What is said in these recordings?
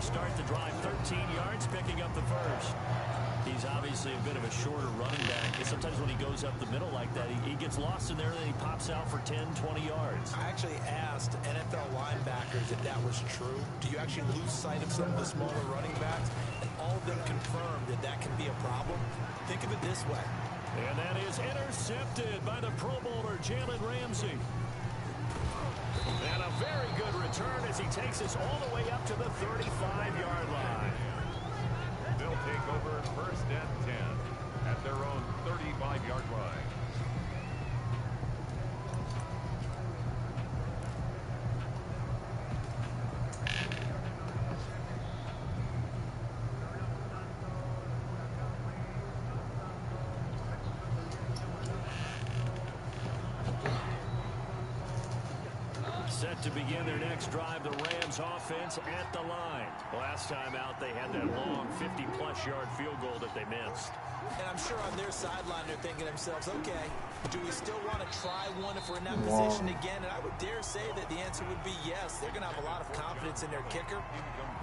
start the drive 13 yards, picking up the first. He's obviously a bit of a shorter running back. And sometimes when he goes up the middle like that, he gets lost in there, and then he pops out for 10, 20 yards. I actually asked NFL linebackers if that was true. Do you actually lose sight of some of the smaller running backs? And all of them confirmed that that can be a problem. Think of it this way. And that is intercepted by the Pro Bowler, Jalen Ramsey. And a very good return as he takes us all the way up to the 35-yard line. They'll take over first and 10 at their own 35-yard line. Set to begin their next drive, the Rams offense at the line. Last time out, they had that long 50-plus yard field goal that they missed. And I'm sure on their sideline they're thinking to themselves, okay, do we still want to try one if we're in that position again? And I would dare say that the answer would be yes. They're going to have a lot of confidence in their kicker.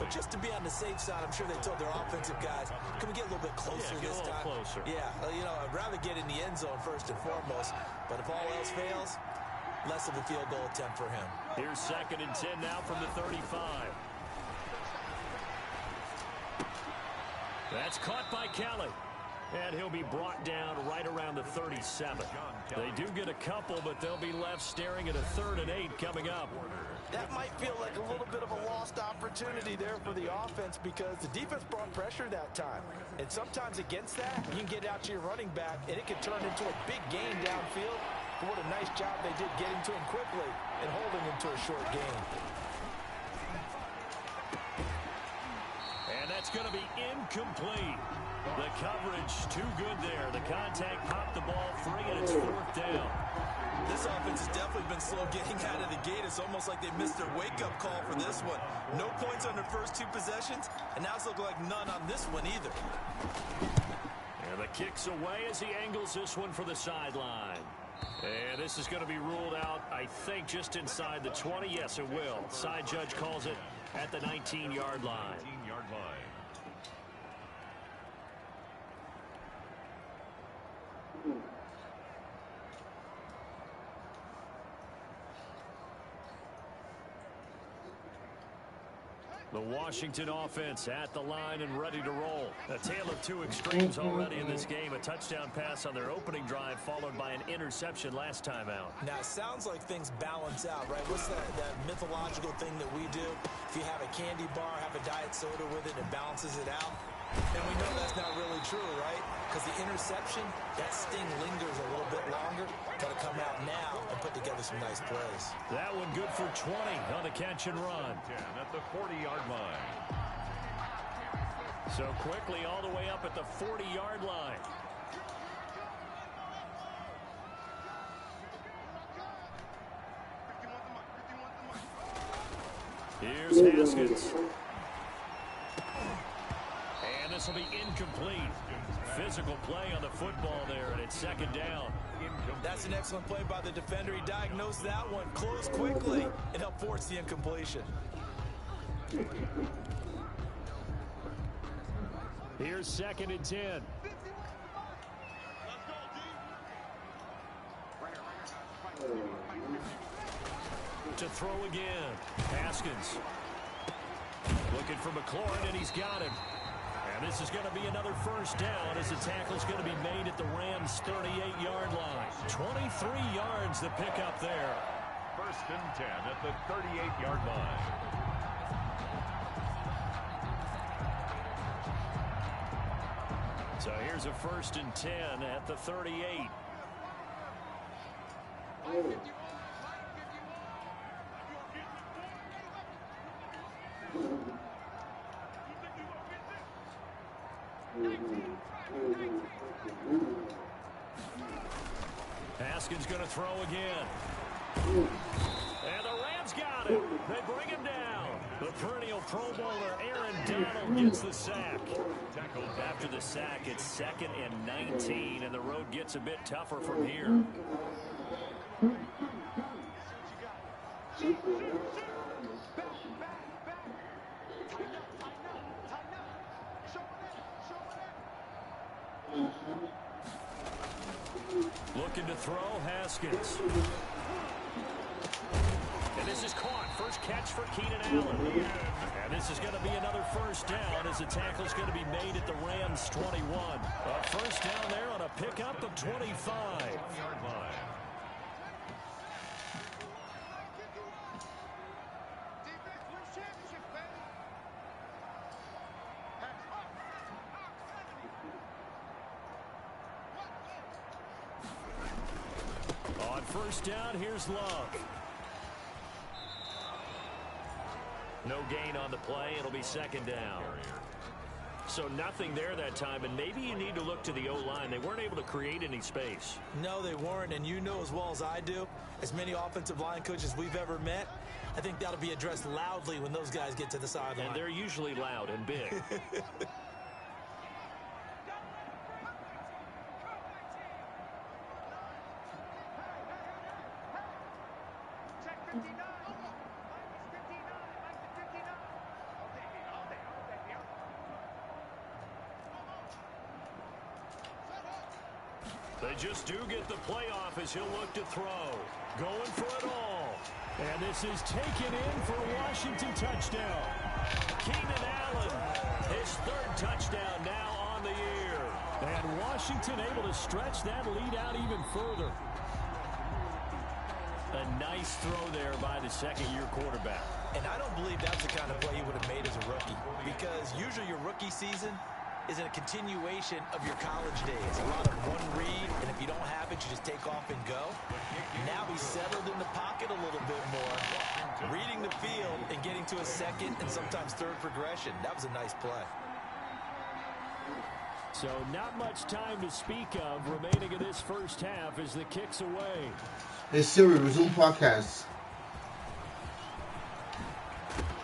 But just to be on the safe side, I'm sure they told their offensive guys, can we get a little bit closer this time? Closer. Yeah, you know, I'd rather get in the end zone first and foremost. But if all else fails, less of a field goal attempt for him. Here's 2nd and 10 now from the 35. That's caught by Kelly. And he'll be brought down right around the 37. They do get a couple, but they'll be left staring at a 3rd and 8 coming up. That might feel like a little bit of a lost opportunity there for the offense because the defense brought pressure that time. And sometimes against that, you can get out to your running back, and it can turn into a big gain downfield. But what a nice job they did getting to him quickly and holding him to a short gain. And that's going to be incomplete. The coverage too good there. The contact popped the ball free, and it's 4th down. This offense has definitely been slow getting out of the gate. It's almost like they missed their wake-up call for this one. No points on their first 2 possessions, and now it's looking like none on this one either. And the kick's away as he angles this one for the sideline. And this is going to be ruled out, I think, just inside the 20. Yes, it will. Side judge calls it at the 19-yard line. 19-yard line. The Washington offense at the line and ready to roll. A tale of two extremes already in this game. A touchdown pass on their opening drive followed by an interception last time out. Now, it sounds like things balance out, right? What's that mythological thing that we do? If you have a candy bar, have a diet soda with it, it balances it out. And we know that's not really true, right? Because the interception, that sting lingers a little bit longer. Got to come out now and put together some nice plays. That one good for 20 on the catch and run. 10 at the 40-yard line. So quickly all the way up at the 40-yard line. Here's Haskins. And this will be incomplete. Physical play on the football there, and it's 2nd down. That's an excellent play by the defender. He diagnosed that one, closed quickly, and helped force the incompletion. Here's 2nd and 10. To throw again. Haskins. Looking for McLaurin, and he's got him. And this is going to be another 1st down as the tackle's going to be made at the Rams' 38-yard line. 23 yards the pickup there. 1st and 10 at the 38-yard line. So here's a 1st and 10 at the 38. Haskins going to throw again. And the Rams got him. They bring him down. The perennial Pro Bowler Aaron Donald gets the sack. After the sack, it's 2nd and 19, and the road gets a bit tougher from here. Looking to throw, Haskins. And this is caught. First catch for Keenan Allen. And this is going to be another first down as the tackle's going to be made at the Rams' 21. A first down there on a pickup of 25. On first down, here's Love. No gain on the play. It'll be second down. So nothing there that time, and maybe you need to look to the O-line. They weren't able to create any space. No, they weren't, and you know as well as I do, as many offensive line coaches we've ever met, I think that'll be addressed loudly when those guys get to the sideline. And they're usually loud and big. They just do get the playoff as he'll look to throw. Going for it all. And this is taken in for a Washington touchdown. Keenan Allen, his third touchdown now on the year. And Washington able to stretch that lead out even further. A nice throw there by the second-year quarterback. And I don't believe that's the kind of play he would have made as a rookie, because usually your rookie season is a continuation of your college days. A lot of one read, and if you don't have it, you just take off and go. Now he's settled in the pocket a little bit more, reading the field and getting to a second and sometimes third progression. That was a nice play. So not much time to speak of remaining in this first half as the kick's away. Hey Siri, resume podcast.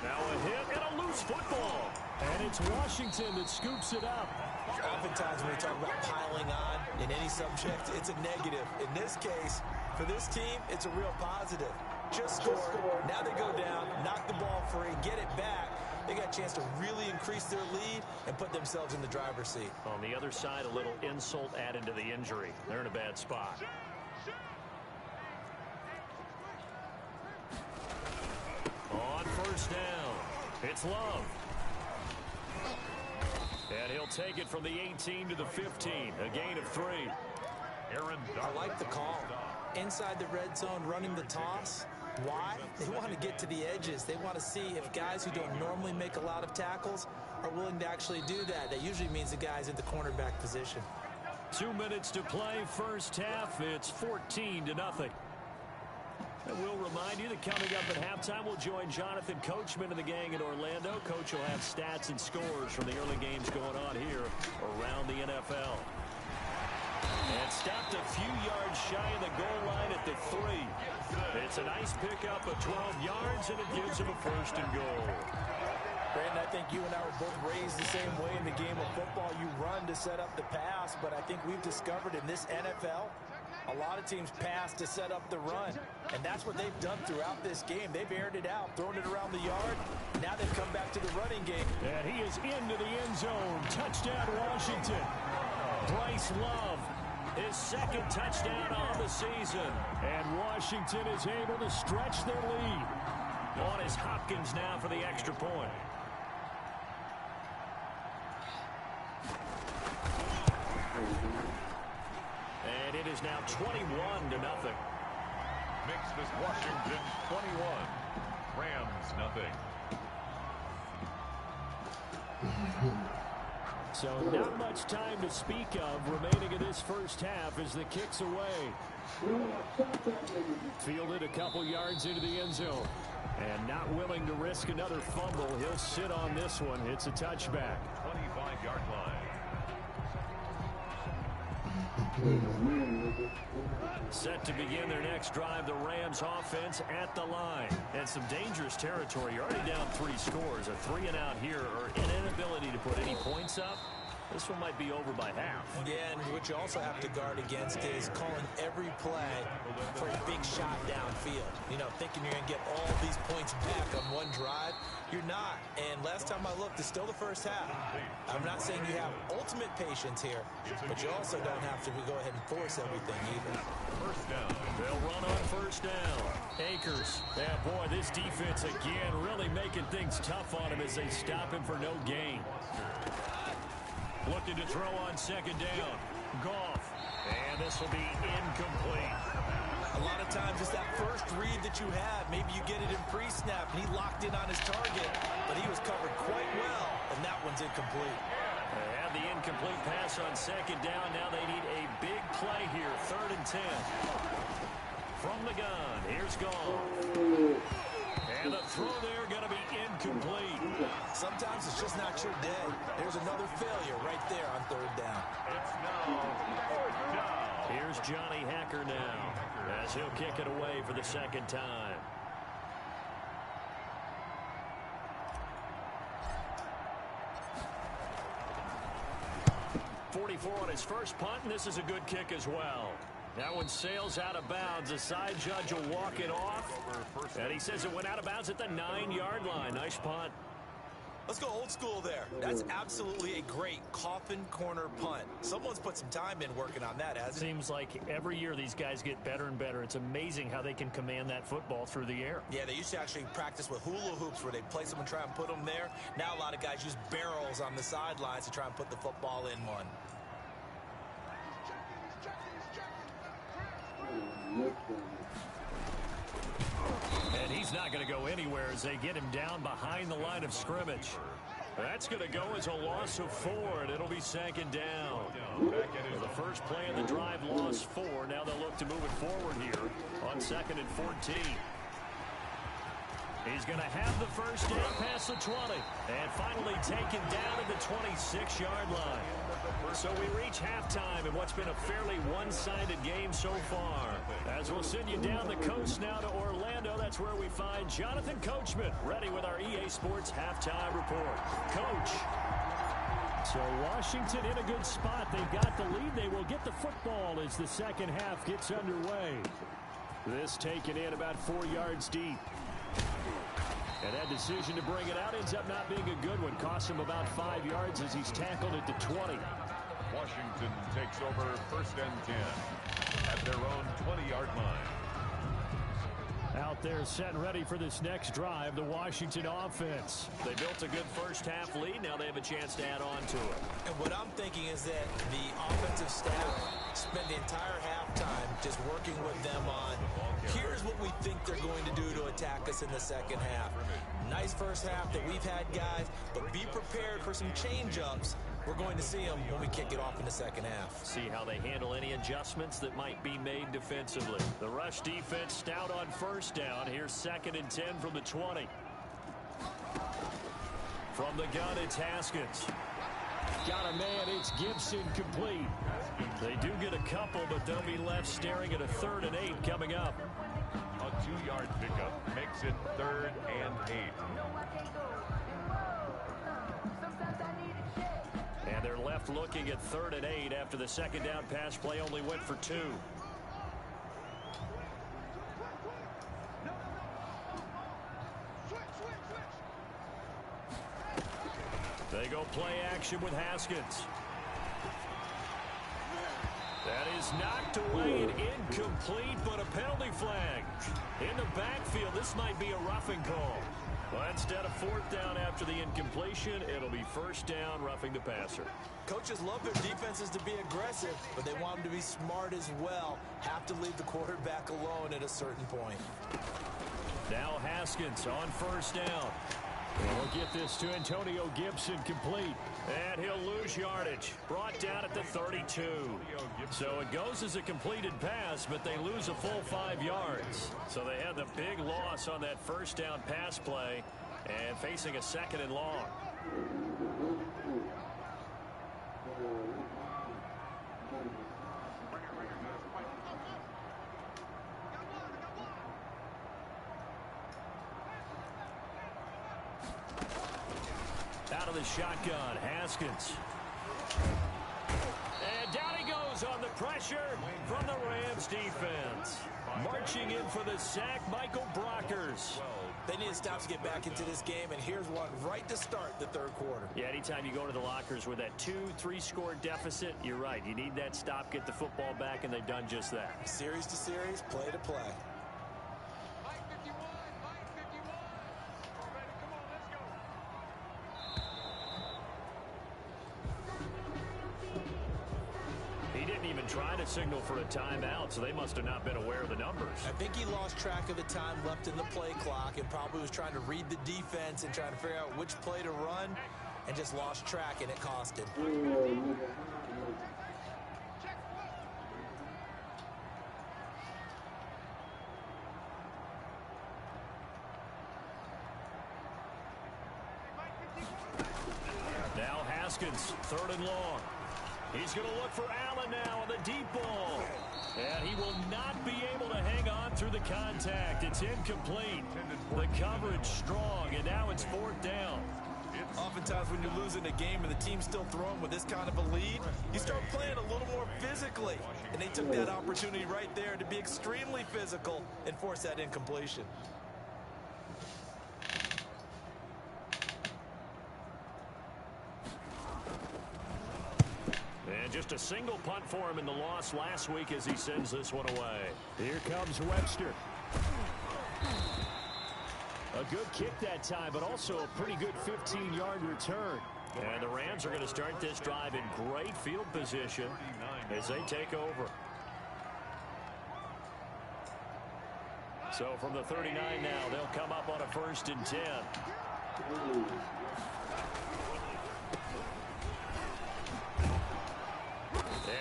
Now a hit and a loose football. And it's Washington that scoops it up. Oftentimes when we talk about piling on in any subject, it's a negative. In this case, for this team, it's a real positive. Just scored. Now they go down, knock the ball free, get it back. They got a chance to really increase their lead and put themselves in the driver's seat. On the other side, a little insult added to the injury. They're in a bad spot. On first down, it's Love. And he'll take it from the 18 to the 15, a gain of 3. I like the call. Inside the red zone, running the toss. Why? They want to get to the edges. They want to see if guys who don't normally make a lot of tackles are willing to actually do that. That usually means the guy's in the cornerback position. 2 minutes to play, first half. It's 14-0. And we'll remind you that coming up at halftime, we'll join Jonathan Coachman and the gang in Orlando. Coach will have stats and scores from the early games going on here around the NFL. And stopped a few yards shy of the goal line at the 3. It's a nice pickup of 12 yards, and it gives him a first and goal. Brandon, I think you and I were both raised the same way in the game of football. You run to set up the pass, but I think we've discovered in this NFL, a lot of teams pass to set up the run, and that's what they've done throughout this game. They've aired it out, thrown it around the yard. Now they've come back to the running game. And he is into the end zone. Touchdown, Washington. Bryce Love, his second touchdown on the season. And Washington is able to stretch their lead. On is Hopkins now for the extra point. And it is now 21-0. Makes this Washington 21. Rams nothing. So not much time to speak of remaining in this first half as the kick's away. Fielded a couple yards into the end zone. And not willing to risk another fumble. He'll sit on this one. It's a touchback. 25-yard line. Set to begin their next drive, the Rams offense at the line. And some dangerous territory. You're already down 3 scores. A 3-and-out here, or an inability to put any points up. This one might be over by half. Yeah, and what you also have to guard against is calling every play for a big shot downfield. You know, thinking you're going to get all these points back on one drive. You're not. And last time I looked, it's still the first half. I'm not saying you have ultimate patience here, but you also don't have to go ahead and force everything either. First down. They'll run on first down. Akers. Yeah, boy, this defense again really making things tough on him as they stop him for no gain. Looking to throw on second down. Goff. And this will be incomplete. A lot of times it's that first read that you have. Maybe you get it in pre-snap, and he locked in on his target, but he was covered quite well, and that one's incomplete. They have the incomplete pass on second down. Now they need a big play here. 3rd and 10. From the gun, here's Goff. And the throw there going to be incomplete. Sometimes it's just not your day. There's another failure right there on 3rd down. It's now 4th down. Here's Johnny Hacker now as he'll kick it away for the second time. .44 on his first punt, and this is a good kick as well. That one sails out of bounds. The side judge will walk it off. And he says it went out of bounds at the 9-yard line. Nice punt. Let's go old school there. That's absolutely a great coffin corner punt. Someone's put some time in working on that, hasn't it? Seems like every year these guys get better and better. It's amazing how they can command that football through the air. Yeah, they used to actually practice with hula hoops where they place them and try and put them there. Now a lot of guys use barrels on the sidelines to try and put the football in one. And he's not going to go anywhere as they get him down behind the line of scrimmage. That's going to go as a loss of 4, and it'll be 2nd down. The first play of the drive, lost 4. Now they'll look to move it forward here on 2nd and 14. He's going to have the first down past the 20. And finally taken down at the 26-yard line. So we reach halftime in what's been a fairly one-sided game so far. As we'll send you down the coast now to Orlando, that's where we find Jonathan Coachman, ready with our EA Sports Halftime Report. Coach. So Washington in a good spot. They've got the lead. They will get the football as the second half gets underway. This taken in about 4 yards deep. And that decision to bring it out ends up not being a good one. Costs him about 5 yards as he's tackled at the 20. Washington takes over 1st and 10 at their own 20-yard line. Out there set and ready for this next drive, the Washington offense. They built a good first half lead. Now they have a chance to add on to it. And what I'm thinking is that the offensive staff spent the entire halftime just working with them on, here's what we think they're going to do to attack us in the second half. Nice first half that we've had, guys, but be prepared for some change-ups. We're going to see them when we kick it off in the second half. See how they handle any adjustments that might be made defensively. The rush defense stout on first down. Here's 2nd and 10 from the 20. From the gun, it's Haskins. Got a man, it's Gibson complete. They do get a couple, but they'll be left staring at a 3rd and 8 coming up. A 2-yard pickup makes it 3rd and 8. And they're left looking at 3rd and 8 after the second down pass play only went for 2. They go play action with Haskins. That is knocked away and incomplete, but a penalty flag. In the backfield, this might be a roughing call. But instead of 4th down after the incompletion, it'll be 1st down, roughing the passer. Coaches love their defenses to be aggressive, but they want them to be smart as well. Have to leave the quarterback alone at a certain point. Now Haskins on 1st down. We'll get this to Antonio Gibson complete. And he'll lose yardage. Brought down at the 32. So it goes as a completed pass, but they lose a full 5 yards. So they had the big loss on that 1st down pass play and facing a 2nd and long. Out of the shotgun, Haskins. Draws on the pressure from the Rams defense. Marching in for the sack, Michael Brockers. They need stops to get back into this game, and here's one right to start the third quarter. Yeah, anytime you go to the lockers with that 2-3 score deficit, you're right. You need that stop, get the football back, and they've done just that. Series to series, play to play. He didn't even try to signal for a timeout, so they must have not been aware of the numbers. I think he lost track of the time left in the play clock and probably was trying to read the defense and trying to figure out which play to run and just lost track, and it cost him. Now Haskins, 3rd and long. He's going to look for Allen now on the deep ball. And he will not be able to hang on through the contact. It's incomplete. The coverage strong, and now it's 4th down. Oftentimes when you're losing a game and the team's still throwing with this kind of a lead, you start playing a little more physically. And they took that opportunity right there to be extremely physical and force that incompletion. And just a single punt for him in the loss last week as he sends this one away. Here comes Webster. A good kick that time, but also a pretty good 15-yard return. And the Rams are going to start this drive in great field position as they take over. So from the 39 now, they'll come up on a 1st and 10.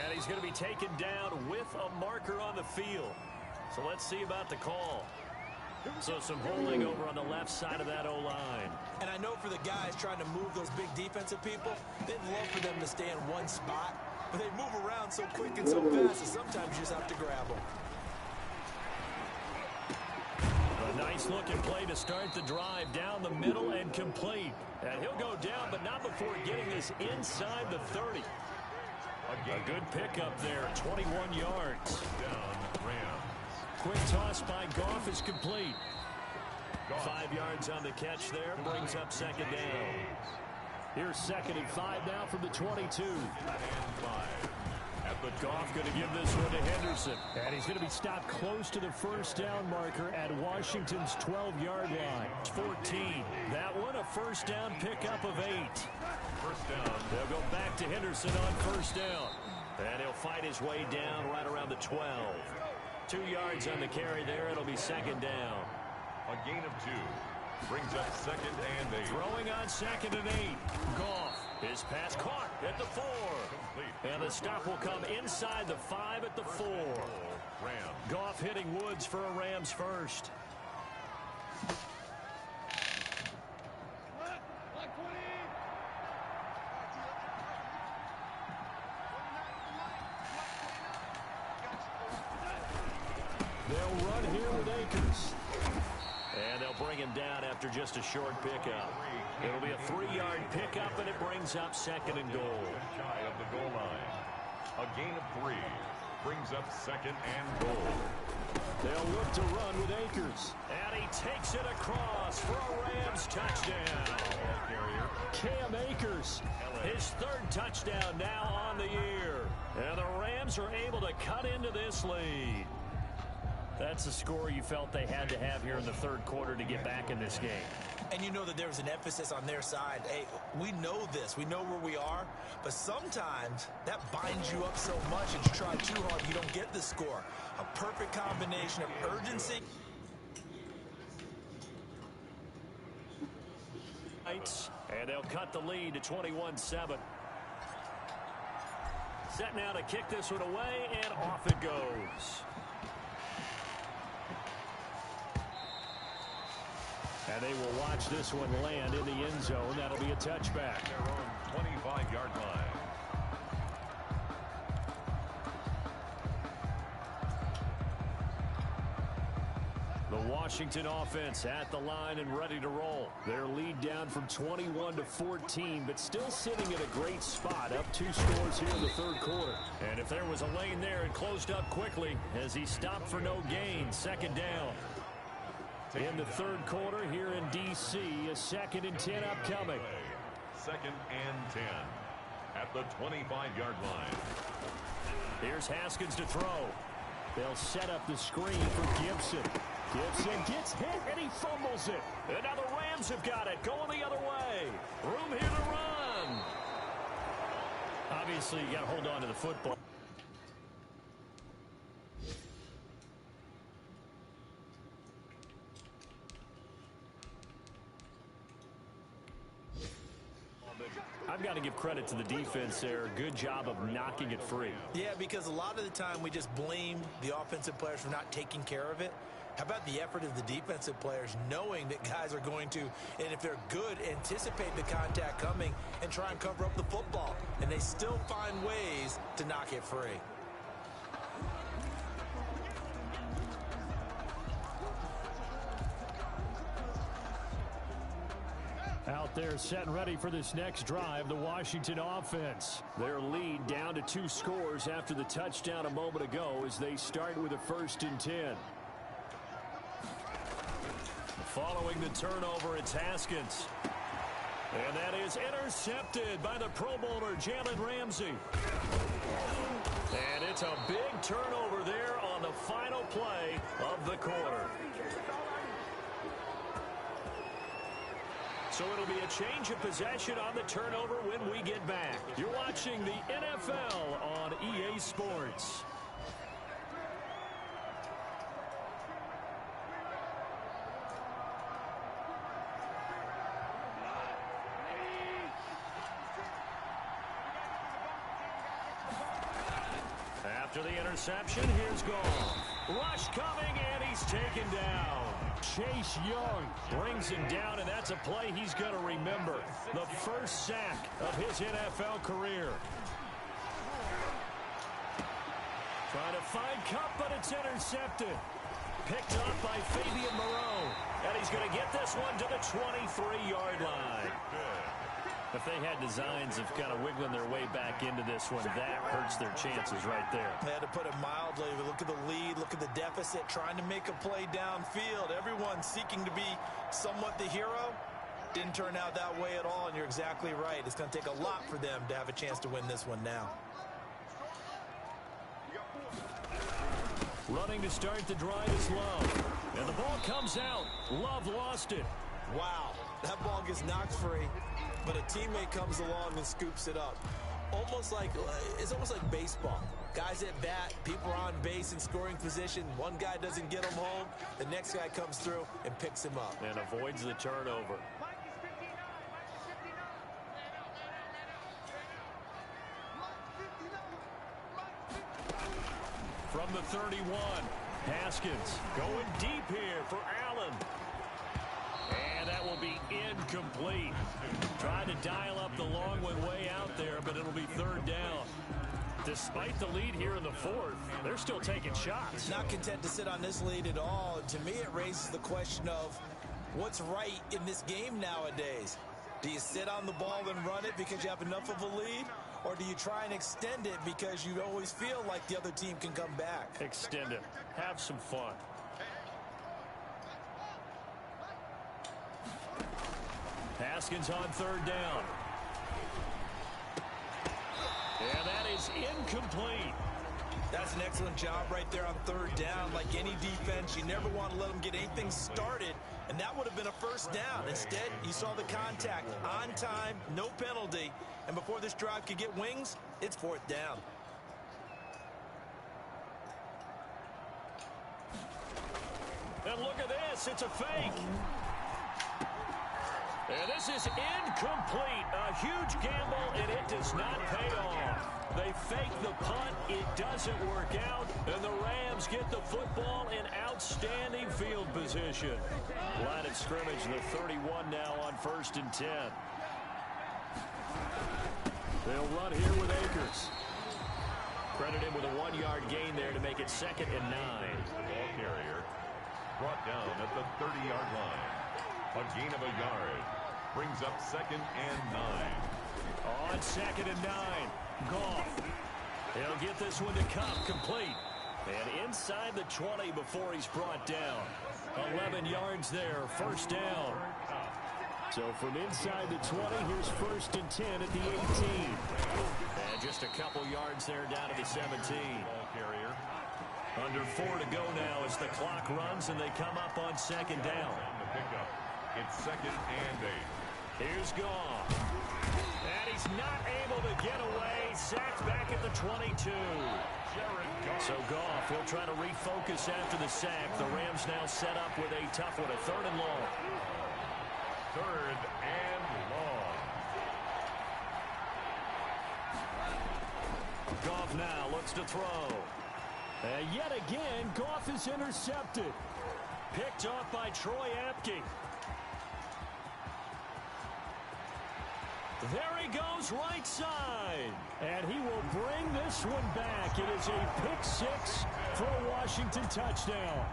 And he's going to be taken down with a marker on the field. So let's see about the call. So some holding over on the left side of that O-line. And I know for the guys trying to move those big defensive people, they'd love for them to stay in one spot. But they move around so quick and so fast that sometimes you just have to grab them. A nice-looking play to start the drive down the middle and complete. And he'll go down, but not before getting this inside the 30. A good pickup there, 21 yards. Quick toss by Goff is complete. 5 yards on the catch there, brings up 2nd down. Here's 2nd and 5 now from the 22. But Goff going to give this one to Henderson. And he's going to be stopped close to the 1st down marker at Washington's 12-yard line. 14. That one a 1st down pickup of 8. 1st down. They'll go back to Henderson on 1st down. And he'll fight his way down right around the 12. 2 yards on the carry there. It'll be 2nd down. A gain of 2. Brings up 2nd and 8. Throwing on 2nd and 8. Goff. His pass caught at the 4. And the stop will come inside the 5 at the 4. Goff hitting Woods for a Rams first. They'll run here with Akers. And they'll bring him down after just a short pickup. It'll be a 3-yard pickup, and it brings up 2nd and goal. Shy of the goal line. A gain of 3. Brings up 2nd and goal. They'll look to run with Akers. And he takes it across for a Rams touchdown. Cam Akers, his 3rd touchdown now on the year. And the Rams are able to cut into this lead. That's a score you felt they had to have here in the 3rd quarter to get back in this game. And you know that there was an emphasis on their side. Hey, we know this. We know where we are. But sometimes that binds you up so much and you try too hard, you don't get the score. A perfect combination of urgency. And they'll cut the lead to 21-7. Set now to kick this one away, and off it goes. And they will watch this one land in the end zone. That'll be a touchback. Their own 25-yard line. The Washington offense at the line and ready to roll. Their lead down from 21 to 14, but still sitting at a great spot, up 2 scores here in the third quarter. And if there was a lane there, it closed up quickly as he stopped for no gain. Second down. In the third quarter here in D.C., a 2nd and 10 upcoming. 2nd and 10 at the 25-yard line. Here's Haskins to throw. They'll set up the screen for Gibson. Gibson gets hit and he fumbles it. And now the Rams have got it, going the other way. Room here to run. Obviously, you got to hold on to the football. I've got to give credit to the defense there. Good job of knocking it free. Yeah, because a lot of the time we just blame the offensive players for not taking care of it. How about the effort of the defensive players knowing that guys are going to, and if they're good, anticipate the contact coming and try and cover up the football. And they still find ways to knock it free. Out there set and ready for this next drive, the Washington offense. Their lead down to 2 scores after the touchdown a moment ago as they start with a 1st and 10. Following the turnover, it's Haskins. And that is intercepted by the Pro Bowler, Jalen Ramsey. And it's a big turnover there on the final play of the quarter. So it'll be a change of possession on the turnover when we get back. You're watching the NFL on EA Sports. After the interception, here's Goff. Rush coming, and he's taken down. Chase Young brings him down, and that's a play he's going to remember. The first sack of his NFL career. Trying to find Cup, but it's intercepted. Picked up by Fabian Moreau. And he's going to get this one to the 23-yard line. If they had designs of kind of wiggling their way back into this one, that hurts their chances right there. They had to put it mildly. Look at the lead, look at the deficit, trying to make a play downfield. Everyone seeking to be somewhat the hero. Didn't turn out that way at all, and you're exactly right. It's going to take a lot for them to have a chance to win this one now. Running to start the drive is Love. And the ball comes out. Love lost it. Wow, that ball gets knocked free, but a teammate comes along and scoops it up. It's almost like baseball. Guys at bat, people are on base in scoring position. One guy doesn't get him home. The next guy comes through and picks him up. And avoids the turnover. From the 31, Haskins going deep here for Allen. And that will be incomplete. Trying to dial up the long one way out there, but it'll be 3rd down. Despite the lead here in the 4th, they're still taking shots. Not content to sit on this lead at all. To me, it raises the question of what's right in this game nowadays. Do you sit on the ball and run it because you have enough of a lead? Or do you try and extend it because you always feel like the other team can come back? Extend it. Have some fun. Haskins on 3rd down. And that is incomplete. That's an excellent job right there on 3rd down. Like any defense, you never want to let them get anything started, and that would have been a 1st down. Instead, you saw the contact on time, no penalty, and before this drive could get wings, it's 4th down. And look at this, it's a fake. And this is incomplete. A huge gamble, and it does not pay off. They fake the punt. It doesn't work out. And the Rams get the football in outstanding field position. Line of scrimmage, the 31 now on 1st and 10. They'll run here with Akers. Credit him with a 1-yard gain there to make it 2nd and 9. The ball carrier brought down at the 30-yard line. A gain of a yard. Brings up 2nd and 9. On 2nd and 9. Goff. He'll get this one to Cup, complete. And inside the 20 before he's brought down. 11 yards there, first down. So from inside the 20, here's 1st and 10 at the 18. And just a couple yards there down to the 17. Ball carrier. Under 4 to go now as the clock runs and they come up on 2nd down. The pickup. It's 2nd and 8. Here's Goff. And he's not able to get away. Sacked back at the 22. So Goff, he'll try to refocus after the sack. The Rams now set up with a tough one, a 3rd and long. 3rd and long. Goff now looks to throw. And yet again, Goff is intercepted. Picked off by Troy Apke. There he goes, right side. And he will bring this one back. It is a pick 6 for a Washington touchdown.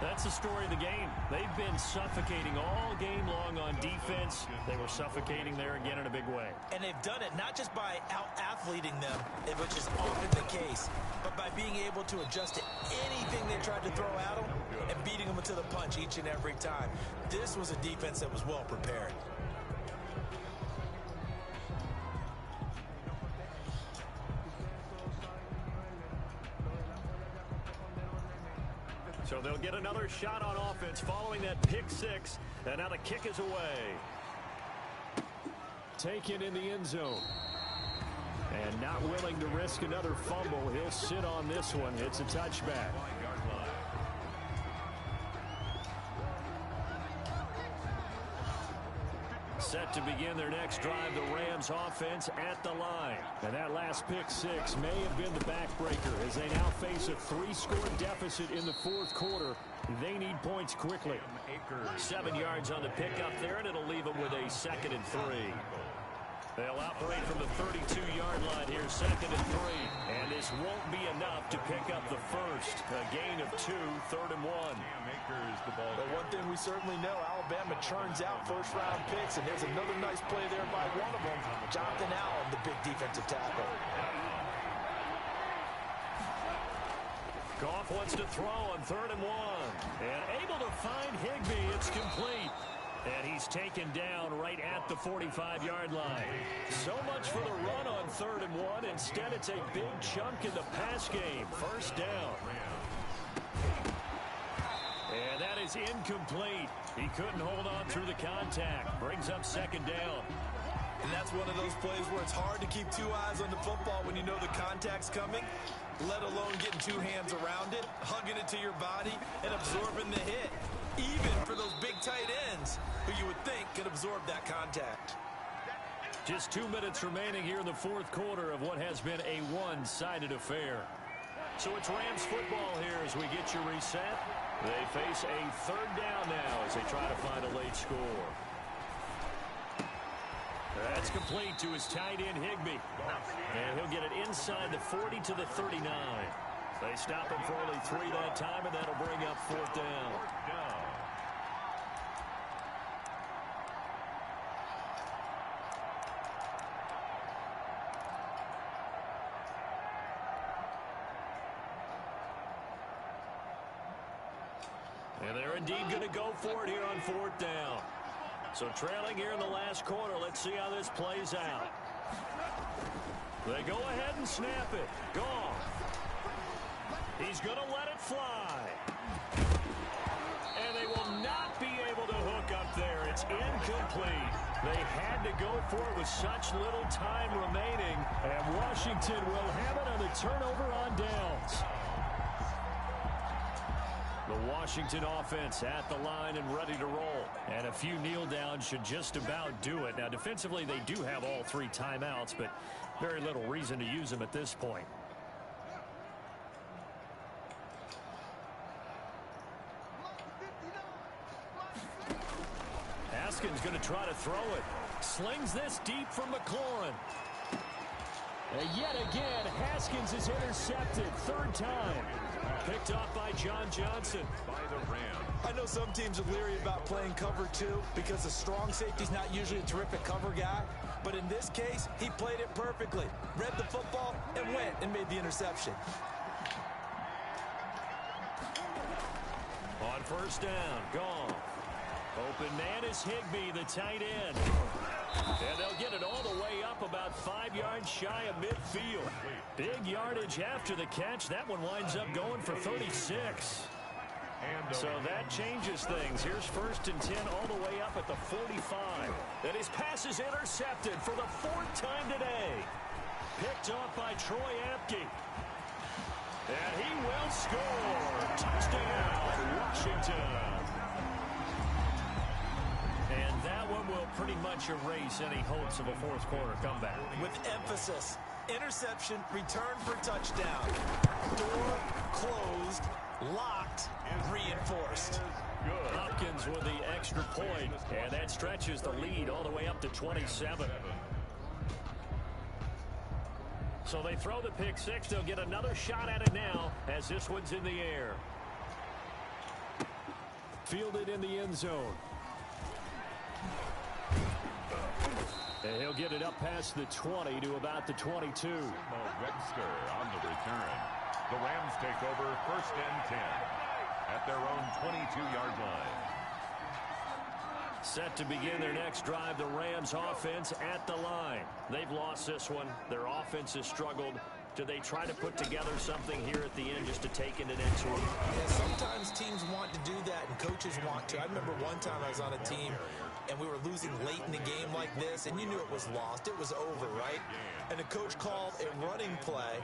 That's the story of the game. They've been suffocating all game long on defense. They were suffocating there again in a big way. And they've done it not just by out-athleting them, which is often the case, but by being able to adjust to anything they tried to throw at them and beating them to the punch each and every time. This was a defense that was well prepared. So they'll get another shot on offense following that pick 6. And now the kick is away. Taken in the end zone. And not willing to risk another fumble. He'll sit on this one. It's a touchback. Set to begin their next drive, the Rams offense at the line. And that last pick 6 may have been the backbreaker as they now face a 3-score deficit in the 4th quarter. They need points quickly. 7 yards on the pickup there, and it'll leave them with a 2nd and 3. They'll operate from the 32-yard line here, 2nd and 3. And this won't be enough to pick up the first. A gain of 2, 3rd and 1. But one thing we certainly know, Alabama churns out first-round picks, and there's another nice play there by one of them, Jonathan Allen, the big defensive tackle. Goff wants to throw on 3rd and 1. And able to find Higbee. It's complete. And he's taken down right at the 45-yard line. So much for the run on 3rd and 1. Instead, it's a big chunk in the pass game. First down. And that is incomplete. He couldn't hold on through the contact. Brings up 2nd down. And that's one of those plays where it's hard to keep 2 eyes on the football when you know the contact's coming, let alone getting 2 hands around it, hugging it to your body, and absorbing the hit. Even for those big tight ends who you would think could absorb that contact. Just 2 minutes remaining here in the 4th quarter of what has been a one-sided affair. So it's Rams football here as we get you reset. They face a 3rd down now as they try to find a late score. That's complete to his tight end, Higbee. And he'll get it inside the 40 to the 39. They stop him for only 3 that time, and that'll bring up 4th down. And they're indeed going to go for it here on 4th down. So trailing here in the last quarter. Let's see how this plays out. They go ahead and snap it. Goff. He's going to let it fly. And they will not be able to hook up there. It's incomplete. They had to go for it with such little time remaining. And Washington will have it on the turnover on downs. The Washington offense at the line and ready to roll. And a few kneel downs should just about do it. Now, defensively, they do have all 3 timeouts, but very little reason to use them at this point. Haskins going to try to throw it. Slings this deep from McLaurin. And yet again, Haskins is intercepted. 3rd time. Picked off by John Johnson. By the Rams. I know some teams are leery about playing cover 2 because the strong safety's not usually a terrific cover guy. But in this case, he played it perfectly. Read the football and went and made the interception. On first down, gone. Open man is Higbee, the tight end. And they'll get it all the way up about 5 yards shy of midfield. Big yardage after the catch. That one winds up going for 36. So that changes things. Here's first and 10 all the way up at the 45. And his pass is intercepted for the 4th time today. Picked off by Troy Apke. And he will score. Touchdown, Washington. And that one will pretty much erase any hopes of a fourth quarter comeback. With emphasis, interception, return for touchdown. Door closed, locked, reinforced. Good. Hopkins with the extra point, and that stretches the lead all the way up to 27. So they throw the pick six. They'll get another shot at it now as this one's in the air. Fielded in the end zone. And he'll get it up past the 20 to about the 22. Webster on the return. The Rams take over first and 10 at their own 22-yard line. Set to begin their next drive, the Rams offense at the line. They've lost this one. Their offense has struggled. Do they try to put together something here at the end just to take into next week? Yeah, sometimes teams want to do that and coaches want to. I remember one time I was on a team and we were losing late in the game like this, and you knew it was lost. It was over, right? And the coach called a running play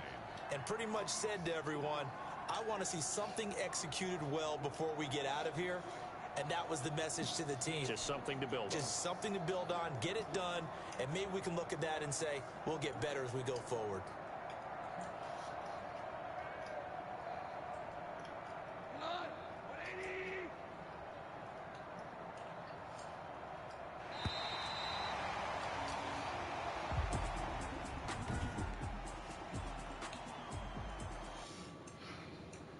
and pretty much said to everyone, I want to see something executed well before we get out of here. And that was the message to the team. Just something to build on. Just something to build on, get it done, and maybe we can look at that and say, we'll get better as we go forward.